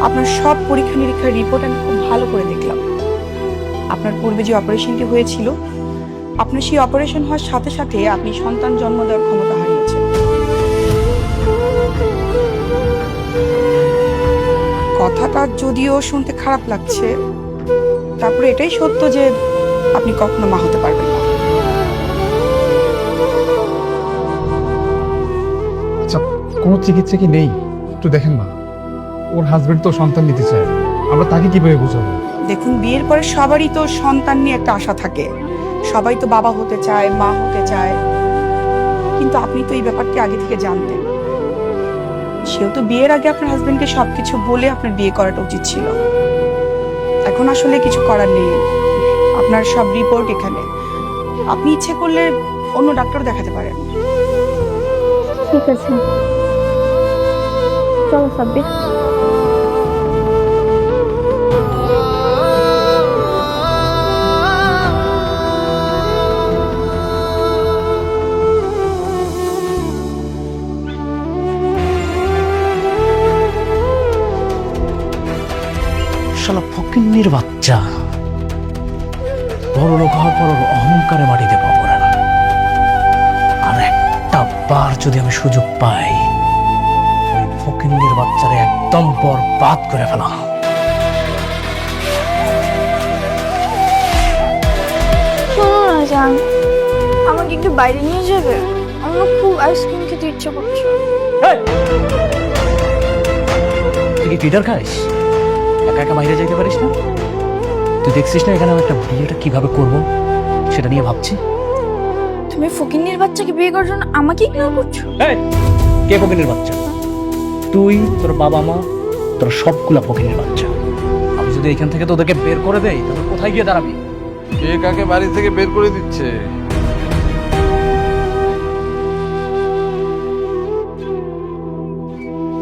আপনার সব পরীক্ষা নিরীক্ষার রিপোর্ট আমি খুব ভালো করে দেখলাম। আপনার পূর্বে যে অপারেশনটি হয়েছিল, আপনার সেই অপারেশন হওয়ার সাথে সাথে আপনি সন্তান জন্ম দেওয়ার ক্ষমতা হারিয়েছেন। কথাটা যদিও শুনতে খারাপ লাগছে, তারপরে এটাই সত্য যে আপনি কখনো মা হতে পারবেন না। আচ্ছা, কোনো চিকিৎসা কি নেই? একটু দেখেন না, ওর হাজবেন্ড তো সন্তান নিতে চায়, আমরা তাকে কিভাবে বোঝাবো? দেখুন, বিয়ের পরে সবারই তো সন্তান নিয়ে একটা আশা থাকে, সবাই তো বাবা হতে চায়, মা হতে চায়, কিন্তু আপনি তো এই ব্যাপারটি আগে থেকে জানতেন। সেহেতু বিয়ের আগে আপনার হাজবেন্ডকে সবকিছু বলে আপনার বিয়ে করাটা উচিত ছিল। এখন আসলে কিছু করার নেই, আপনার সব রিপোর্ট এখানে। আপনি ইচ্ছে করলে অন্য ডাক্তার দেখাতে পারেন। ঠিক আছে, চলো সাব্বির। শালা ফকিন্নির বাচ্চা, বড় লোক হওয়ার পর ওর অহংকারে মাটিতে পা পড়ে না। আর একটা বার যদি আমি সুযোগ পাই, ওই ফকিন্নির বাচ্চারে একদম বরবাদ করে ফেলা। শোনো না জান, আমাকে একটু বাইরে নিয়ে যাবে? আমার খুব আইসক্রিম খেতে ইচ্ছে করছে। তুই কি পিটার খাইস? একা একা বাইরে যাইতে পারিস না? তুই দেখছিস না এখানে আমি একটা বিয়েটা কিভাবে করব, সেটা নিয়ে ভাবছি। তুমি ফকিন্নির বাচ্চাকে বিয়ে করার জন্য আমাকে ইগনোর করছো? কে ফকিনের বাচ্চা? তুই, তোর বাবা মা, তোর সবগুলা ফকিনের বাচ্চা। আমি যদি এখান থেকে তোদেরকে বের করে দেই, তাহলে কোথায় গিয়ে দাঁড়াবি? কে কাকে বাড়ি থেকে বের করে দিচ্ছে?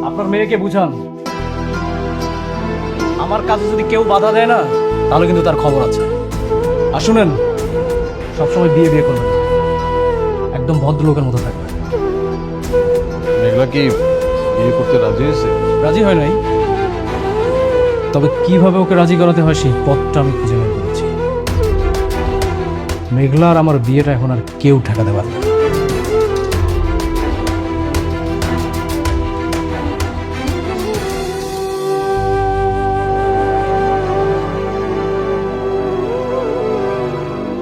আপনার মেয়েকে বুঝান, আমার কাছে যদি কেউ বাধা দেয় না, তাহলে কিন্তু তার খবর আছে। আর শুনেন, সবসময় বিয়ে বিয়ে করবেন, একদম ভদ্রলোকের মতো থাকবেন। মেঘলা কি বিয়ে করতে রাজি হয়েছে? রাজি হয় নাই, তবে কিভাবে ওকে রাজি করাতে হয় সেই পথটা আমি খুঁজে বের করেছি। মেঘলা আর আমার বিয়েটা এখন আর কেউ ঠেকাতে পারবে না।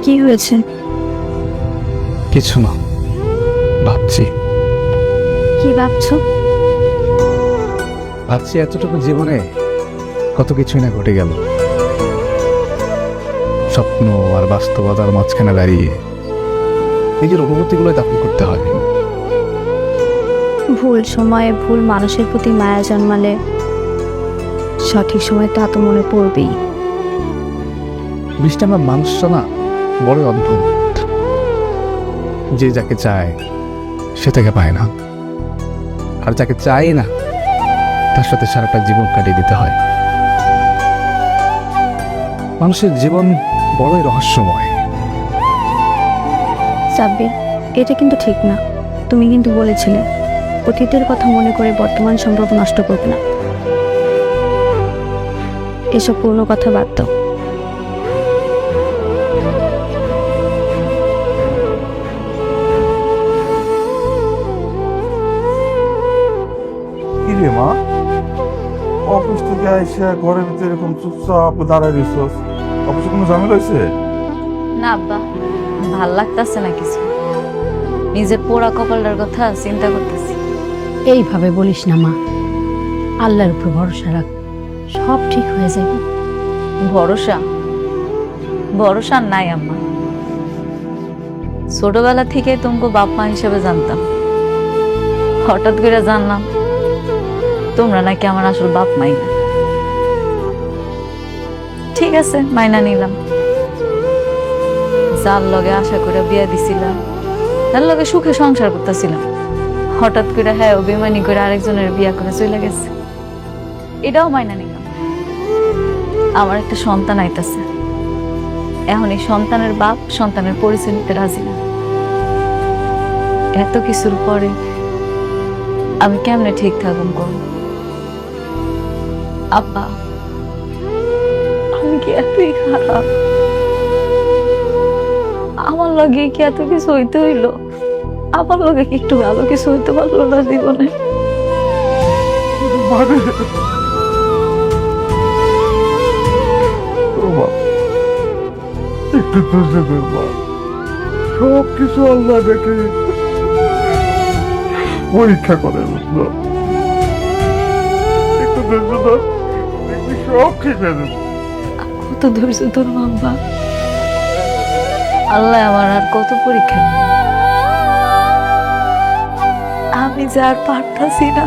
কি হয়েছে? কিছু না, ভাবছি কি ভাবছো? ভাবছি এতটুকু জীবনে কত কিছুই না ঘটে গেল। স্বপ্ন আর বাস্তবতার মাঝখানে দাঁড়িয়ে নিজের অনুভূতিগুলো দাফন করতে হয়। ভুল সময়ে ভুল মানুষের প্রতি মায়া জন্মালে সঠিক সময় তা তো মনে পড়বেই। বৃষ্টি, আমরা মানুষরা না বড় অদ্ভুত। যে যাকে চায় সে তাকে পায় না, আর যাকে চায় না তার সাথে সারাটা জীবন কাটিয়ে দিতে হয়। মানুষের জীবন বড়ই রহস্যময়। সাব্বির, এটা কিন্তু ঠিক না। তুমি কিন্তু বলেছিলে অতীতের কথা মনে করে বর্তমান সম্পর্ক নষ্ট করবে না। এসব পুরনো কথা বাদ দাও। কি রে মা, অফিস থেকে আইসা ঘরের ভিতরে এরকম চুপচাপ দাঁড়ায় রইছস? অফিসে কোনো ঝামেলা হয়েছে? না আব্বা, ভাল লাগতেছে না কিছু। নিজের পোড়া কপালটার কথা চিন্তা করতেছি। এইভাবে বলিস না মা, আল্লাহর উপর ভরসা রাখ, সব ঠিক হয়ে যাবে। ভরসা ভরসা নাই আম্মা। ছোটবেলা থেকে তোমাকে বাপ মা হিসেবে জানতাম, হঠাৎ করে জানলাম তোমরা নাকি আমার আসল বাপ মাই না। ঠিক আছে, মাইনা নিলাম। যার লগে আশা করে বিয়া দিছিলাম, তার লগে সুখে সংসার করতেছিলাম, হঠাৎ করে হ্যাঁ অভিমানী করে আরেকজনের বিয়া করে চলে গেছে। এটাও মাইনা নিলাম। আমার একটা সন্তান আইতাছে, এখন এই সন্তানের বাপ সন্তানের পরিচয় নিতে রাজি না। এত কিছুর পরে আমি কেমনে ঠিক থাকুম করব? আব্বা, আমি কি এতই খারাপ? আমার লগে কি এত কিছু হইতে হইলো? আমার লগে কি একটু ভালো কিছু হইতে পারলো না জীবনে? মানে ও মা, একটু ধৈর্য ধর মা, সব কিছু আল্লাহ দেখে পরীক্ষা করে, বুঝলো? একটু ধৈর্য ধর, দেখবি সব ঠিক হয়ে যাবে। কত ধৈর্য ধরবো আব্বা? আল্লাহ আমার আর কত পরীক্ষা নেবে। আমি যে আর পারতাছি না।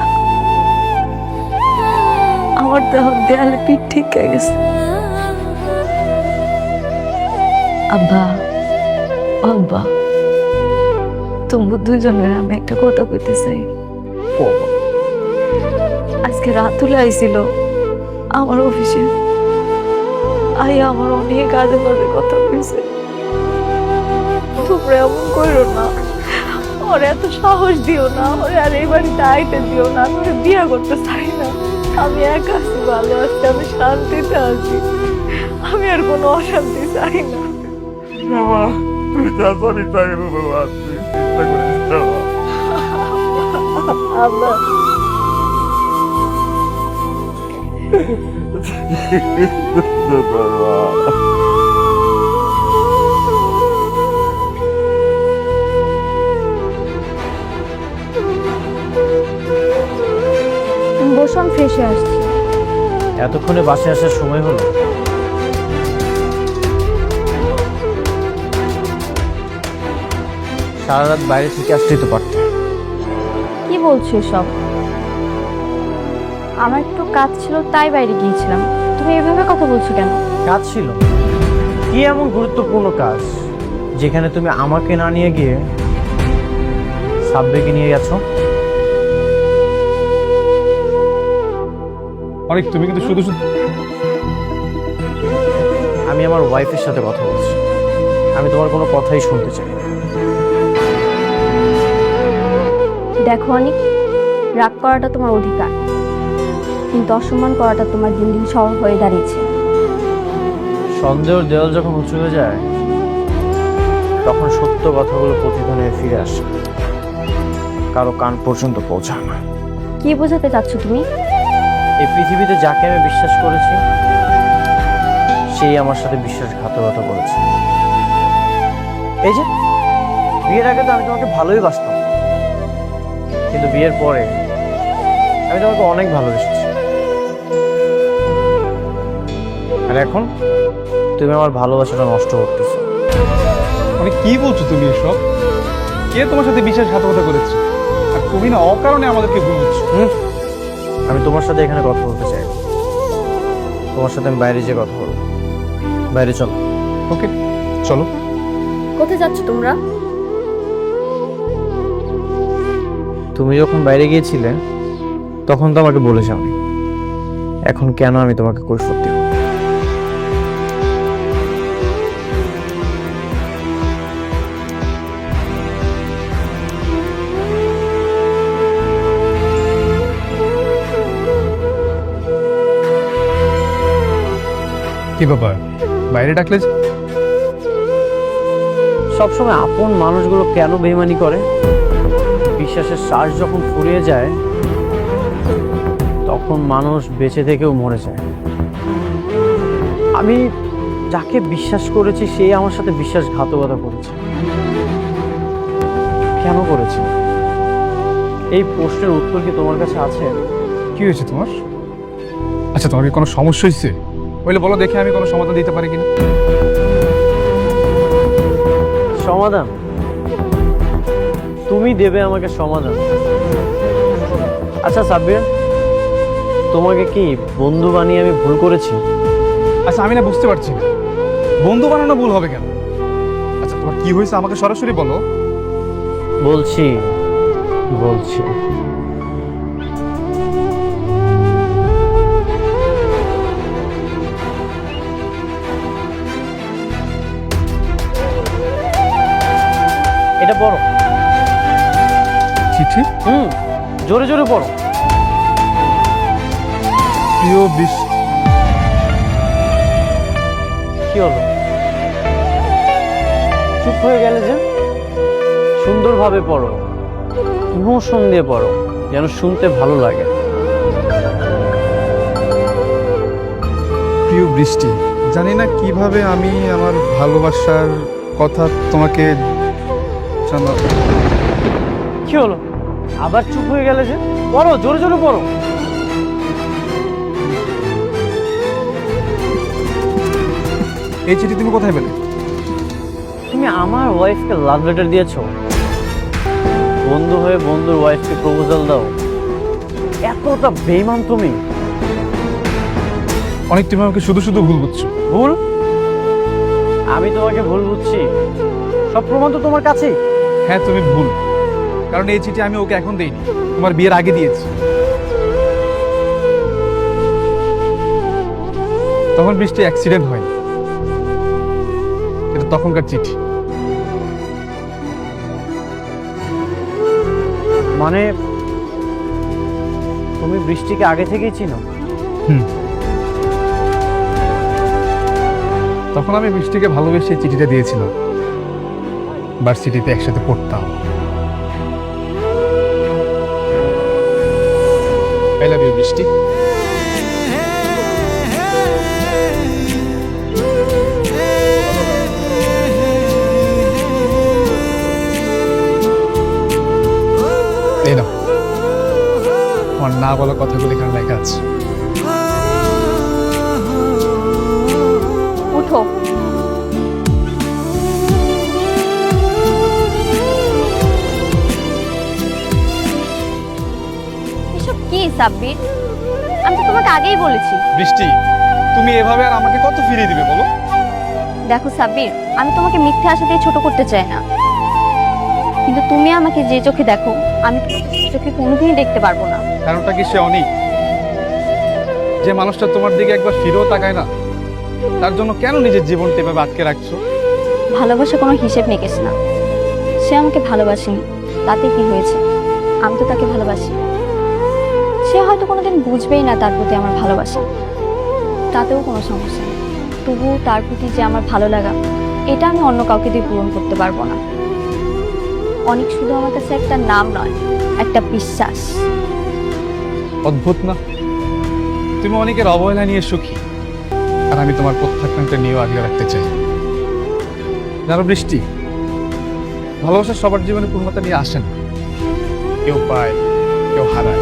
আমার দেহ দেয়ালে পিঠ ঠিক হয়ে গেছে। আব্বা, আব্বা, তোমরা দুইজনের আমি একটা কথা কইতে চাই। আজকে রাতুলে আইছিল আমার অফিসে, আমার অনেক আজে বাজে কথা কইছে। তোমরা এমন করো না, ওর এত সাহস দিও না, ওর আর এই বাড়িতে আইতে দিও না। আমি ওরে বিয়ে করতে চাই না। আমি একা আছি, ভালো আছি, আমি শান্তিতে আছি। আমি আর কোনো অশান্তি চাই না। বাবা, তুই যা জানি তাই বাবা, তুই চিন্তা করিস না বাবা। আব্বা, বসুন, ফ্রেশ হয়ে আসছি। এতক্ষণে বাসে আসার সময় হলো? সারা রাত বাইরে থেকে আসতেই তো পারতে। কি বলছো সব? আমার একটু কাজ ছিল তাই বাইরে গিয়েছিলাম। তুমি এভাবে কথা বলছো কেন? কাজ ছিল? কি এমন গুরুত্বপূর্ণ কাজ যেখানে তুমি আমাকে না নিয়ে গিয়ে সাব্বিরকে নিয়ে গেছো? অনেক, তুমি কিন্তু শুধু শুধু আমি আমার ওয়াইফের সাথে কথা বলছি, আমি তোমার কোনো কথাই শুনতে চাই না। দেখো অনেক, রাগ করাটা তোমার অধিকার, কিন্তু অসম্মান করাটা তোমার দিন দিন সহজ হয়ে দাঁড়িয়েছে। সন্দেহের দেওয়াল যখন উঁচু হয়ে যায় তখন সত্য কথাগুলো প্রতিধ্বনি হয়ে ফিরে আসে, কারো কান পর্যন্ত পৌঁছায় না। কি বোঝাতে চাচ্ছ তুমি? এই পৃথিবীতে যাকে আমি বিশ্বাস করেছি সেই আমার সাথে বিশ্বাসঘাতকতা করেছে। এই যে বিয়ের আগে তো আমি তোমাকে ভালোই বাসতাম, কিন্তু বিয়ের পরে আমি তোমাকে অনেক ভালোবেসেছি। আর এখন তুমি আমার ভালোবাসাটা নষ্ট করতেছো। অনেক, কি বলছো তুমি এসব? কে তোমার সাথে বিশ্বাসঘাতকতা করেছে? আর তুমি না অকারণে আমাদেরকে ভুল বুঝছো। আমি তোমার সাথে এখানে কথা বলতে চাই না। তোমার সাথে আমি বাইরে যেয়ে কথা বলবো। বাইরে চলো। ওকে, চলো। কোথায় যাচ্ছ তোমরা? তুমি যখন বাইরে গিয়েছিলে তখন তো আমাকে বলে যাওনি, এখন কেন আমি তোমাকে কৈফিয়ত দেব? কি ব্যাপার, বাইরে ডাকলে যে? সবসময় আপন মানুষগুলো কেন বেইমানি করে? বিশ্বাসের শ্বাস যখন ফুরিয়ে যায় তখন মানুষ বেঁচে থেকেও মরে যায়। আমি যাকে বিশ্বাস করেছি সেই আমার সাথে বিশ্বাসঘাতকতা করেছে। কেন করেছে? এই প্রশ্নের উত্তর কি তোমার কাছে আছে? কি হয়েছে তোমার? আচ্ছা, তোমার কি কোনো সমস্যা হয়েছে? বলে বলো, দেখে আমি কোনো সমাধান দিতে পারি কিনা। সমাধান? তুমি দেবে আমাকে সমাধান? আচ্ছা সাব্বির, তোমাকে কি বন্ধু বানিয়ে আমি ভুল করেছি? আচ্ছা, আমি না বুঝতে পারছি না, বন্ধু বানানো ভুল হবে কেন? আচ্ছা, তোমার কি হয়েছে আমাকে সরাসরি বলো। বলছি বলছি এটা পড়ো। চিঠি? জোরে জোরে পড়ো। প্রিয় বৃষ্টি। কি হলো, চুপ হয়ে গেলে যে? সুন্দরভাবে পড়ো, ইমোশন দিয়ে পড়ো, যেন শুনতে ভালো লাগে। প্রিয় বৃষ্টি, জানি না কিভাবে আমি আমার ভালোবাসার কথা তোমাকে জানাবো। কি হলো, আবার চুপ হয়ে গেলে যে? পড়ো, জোরে জোরে পড়ো। এই চিঠি তুমি কোথায় পেলে? তুমি আমার ওয়াইফকে লাভ লেটার দিয়েছো? বন্ধু হয়ে বন্ধুর ওয়াইফকে প্রপোজাল দাও? এতটা বেইমান তুমি? অনেক তুমি আমাকে শুধু শুধু ভুল বুঝছো। ভুল? আমি তোমাকে ভুল বুঝছি? সব প্রমাণ তো তোমার কাছেই। হ্যাঁ, তুমি ভুল, কারণ এই চিঠি আমি ওকে এখন দেইনি, তোমার বিয়ের আগে দিয়েছি। তখন বৃষ্টি অ্যাক্সিডেন্ট হয়নি, এটা তখনকার চিঠি। মানে তুমি বৃষ্টিকে আগে থেকেই চিনো? তখন আমি বৃষ্টিকে ভালোবেসে চিঠিটা দিয়েছিলাম, ভার্সিটিতে একসাথে পড়তাম। আই লাভ ইউ বৃষ্টি। এই নাও, আমার না বলা কথাগুলো এখানে লেখা আছে। উঠো। এসব কি সাব্বির? আমি তো তোমাকে আগেই বলেছি। বৃষ্টি, তুমি এভাবে আর আমাকে কত ফিরিয়ে দিবে বলো? দেখো সাব্বির, আমি তোমাকে মিথ্যে আশা দিয়ে ছোট করতে চাই না, কিন্তু তুমি আমাকে যে চোখে দেখো আমি তোমাকে সেই চোখে কোনোদিনই দেখতে পারবো না। কারণটা কি সে অনেক? যে মানুষটা তোমার দিকে একবার ফিরেও তাকায় না, তার জন্য কেন নিজের জীবনটা এভাবে আটকে রাখছো? ভালোবাসা কোনো হিসেব নিকেশ না। সে আমাকে ভালোবাসেনি, তাতে কি হয়েছে? আমি তো তাকে ভালোবাসি। সে হয়তো কোনোদিন বুঝবেই না তার প্রতি আমার ভালোবাসা, তাতেও কোনো সমস্যা নেই। তবুও তার প্রতি যে আমার ভালো লাগা, এটা আমি অন্য কাউকে দিয়ে পূরণ করতে পারবো না। অনেক শুধু আমার কাছে একটা নাম নয়, একটা বিশ্বাস। অদ্ভুত না, তুমি অনেকের অবহেলা নিয়ে সুখী, আর আমি তোমার প্রত্যাখ্যানটা নিয়েও আগলে রাখতে চাই। জানো বৃষ্টি, ভালোবাসা সবার জীবনে পূর্ণতা নিয়ে আসে না, কেউ পায়, কেউ হারায়,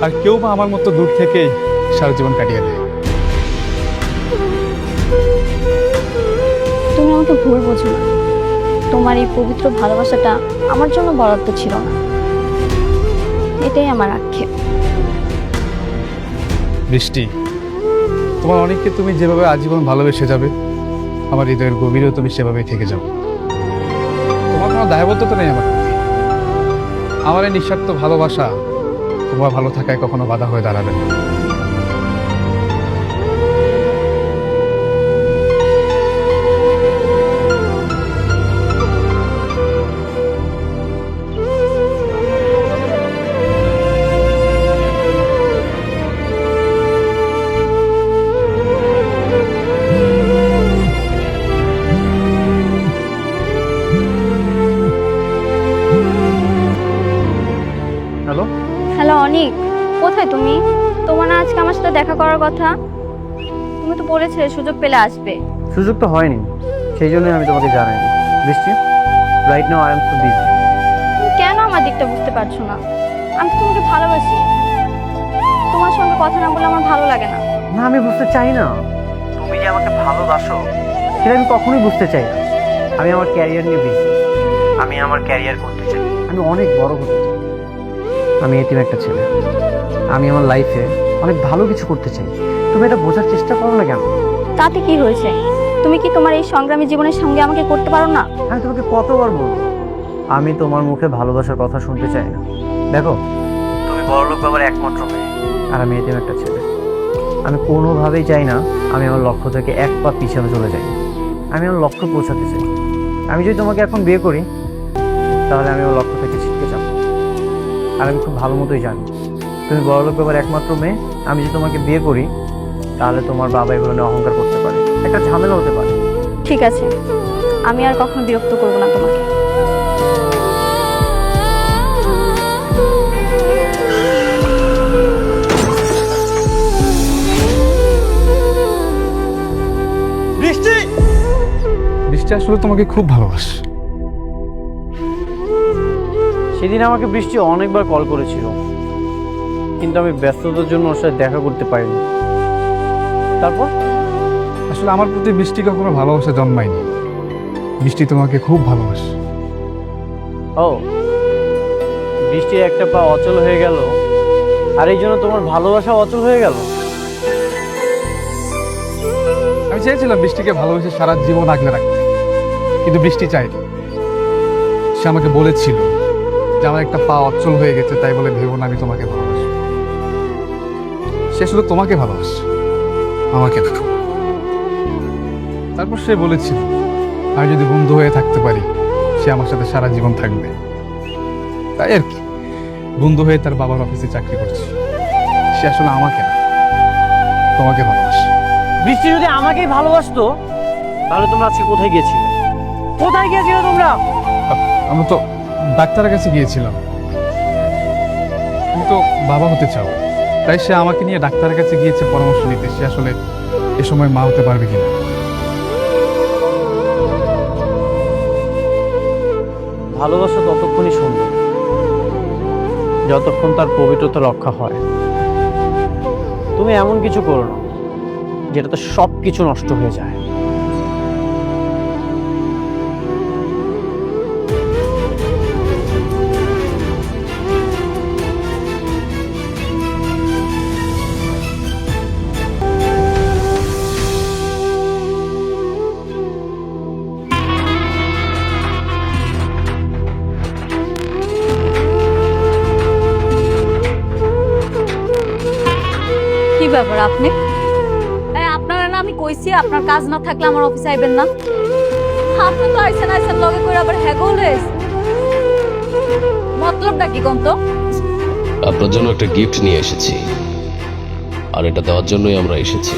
আর কেউ বা আমার মতো দূর থেকেই সারা জীবন কাটিয়ে দেয়। তুমি আমাকে ভুল বোঝো না, তোমার এই পবিত্র ভালোবাসাটা আমার জন্য বরাদ্দ ছিল না, এটাই আমার আক্ষেপ। বৃষ্টি, তোমার অনেককে তুমি যেভাবে আজীবন ভালোবেসে যাবে, আমার হৃদয়ের গভীরেও তুমি সেভাবেই থেকে যাও। তোমার কোনো দায়বদ্ধতা নেই আমার প্রতি। আমার এই নিঃস্বার্থ ভালোবাসা তোমার ভালো থাকায় কখনো বাধা হয়ে দাঁড়াবে না। হ্যালো, হ্যালো অনিক, কোথায় তুমি? তোমার না আজকে আমার সাথে দেখা করার কথা? তুমি তো বলেছিলে সুযোগ পেলে আসবে। সুযোগ তো হয়নি, সেই জন্যই আমি তোমাকে জানাইনি। বৃষ্টি, right now I am so busy. তুমি কেন আমার দিকটা বুঝতে পারছো না? আমি তো তোমাকে ভালোবাসি, তোমার সঙ্গে কথা না বলে আমার ভালো লাগে না। না, আমি বুঝতে চাই না। তুমি যে আমাকে ভালোবাসো সেটা আমি কখনোই বুঝতে চাই না। আমি আমার ক্যারিয়ার নিয়ে বিজি, আমি আমার ক্যারিয়ার করতে চাই, আমি অনেক বড় হতে চাই। আমি এতিম একটা ছেলে, আমি আমার লাইফে অনেক ভালো কিছু করতে চাই। তুমি এটা বোঝার চেষ্টা করো না কেন? তাতে কি হয়েছে? তুমি কি তোমার এই সংগ্রামী জীবনের সঙ্গে আমাকে করতে পারো না? আমি তোমাকে কতবার বলবো আমি তোমার মুখে ভালোবাসার কথা শুনতে চাই না। দেখো, তুমি বড়লোক বাবার একমাত্র মেয়ে, আর আমি এতিম একটা ছেলে। আমি কোনোভাবেই চাই না আমি আমার লক্ষ্য থেকে এক পা পিছনে চলে যাই। আমি আমার লক্ষ্য পৌঁছাতে চাই। আমি যদি তোমাকে এখন বিয়ে করি তাহলে আমি আমার লক্ষ্য থেকে ছিটকে যাব। আর আমি খুব ভালো মতোই জানি তুমি বড়লোক বাবার একমাত্র মেয়ে, আমি যদি তোমাকে বিয়ে করি তাহলে তোমার বাবা এগুলো নিয়ে অহংকার করতে পারে, একটা ঝামেলা হতে পারে। ঠিক আছে, আমি আর কখনো বিরক্ত করবো না তোমাকে। বৃষ্টি, বৃষ্টি আসলে তোমাকে খুব ভালোবাসে। সেদিন আমাকে বৃষ্টি অনেকবার কল করেছিল, কিন্তু আমি ব্যস্ততার জন্য ওর সাথে দেখা করতে পারিনি। তারপর আসলে আমার প্রতি বৃষ্টি কখনো ভালোবাসা জন্মায়নি। বৃষ্টি তোমাকে খুব ভালোবাসে। ও, বৃষ্টির একটা পা অচল হয়ে গেল, আর এই জন্য তোমার ভালোবাসা অচল হয়ে গেল। আমি চেয়েছিলাম বৃষ্টিকে ভালোবেসে সারা জীবন আগলে রাখতে, কিন্তু বৃষ্টি চাইনি। সে আমাকে বলেছিল যে আমার একটা পা অচল হয়ে গেছে, তাই বলে ভেবো না আমি তোমাকে ভালোবাসি। সে শুধু তোমাকে ভালোবাসে, আমাকে না। তারপর সে বলেছিল আমি যদি বন্ধু হয়ে থাকতে পারি সে আমার সাথে সারা জীবন থাকবে। তাই আর কি, বন্ধু হয়ে তার বাবার অফিসে চাকরি করছে। সে আসলে আমাকে না, তোমাকে ভালোবাসে। বৃষ্টি যদি আমাকেই ভালোবাসতো তাহলে তোমরা আজকে কোথায় গিয়েছিলে? কোথায় গিয়েছিলে তোমরা? আমরা তো ডাক্তারের কাছে গিয়েছিলাম। তুমি তো বাবা হতে চাও, তাই সে আমাকে নিয়ে ডাক্তারের কাছে গিয়েছে পরামর্শ নিতে, সে আসলে এ সময় মা হতে পারবে কিনা। ভালোবাসা ততক্ষণই সুন্দর যতক্ষণ তার পবিত্রতা রক্ষা হয়। তুমি এমন কিছু করো না যেটাতে সব কিছু নষ্ট হয়ে যায়। কি ব্যাপার আপনি? আপনারা না আমি কইছি আপনার কাজ না থাকলে আমার অফিসে আইবেন না। আপনি তো আইছেন আইছেন লগে করে আবার হ্যাগোলেস। মতলবটা কি কোন তো? আপনার জন্য একটা গিফট নিয়ে এসেছি, আর এটা দেওয়ার জন্যই আমরা এসেছি।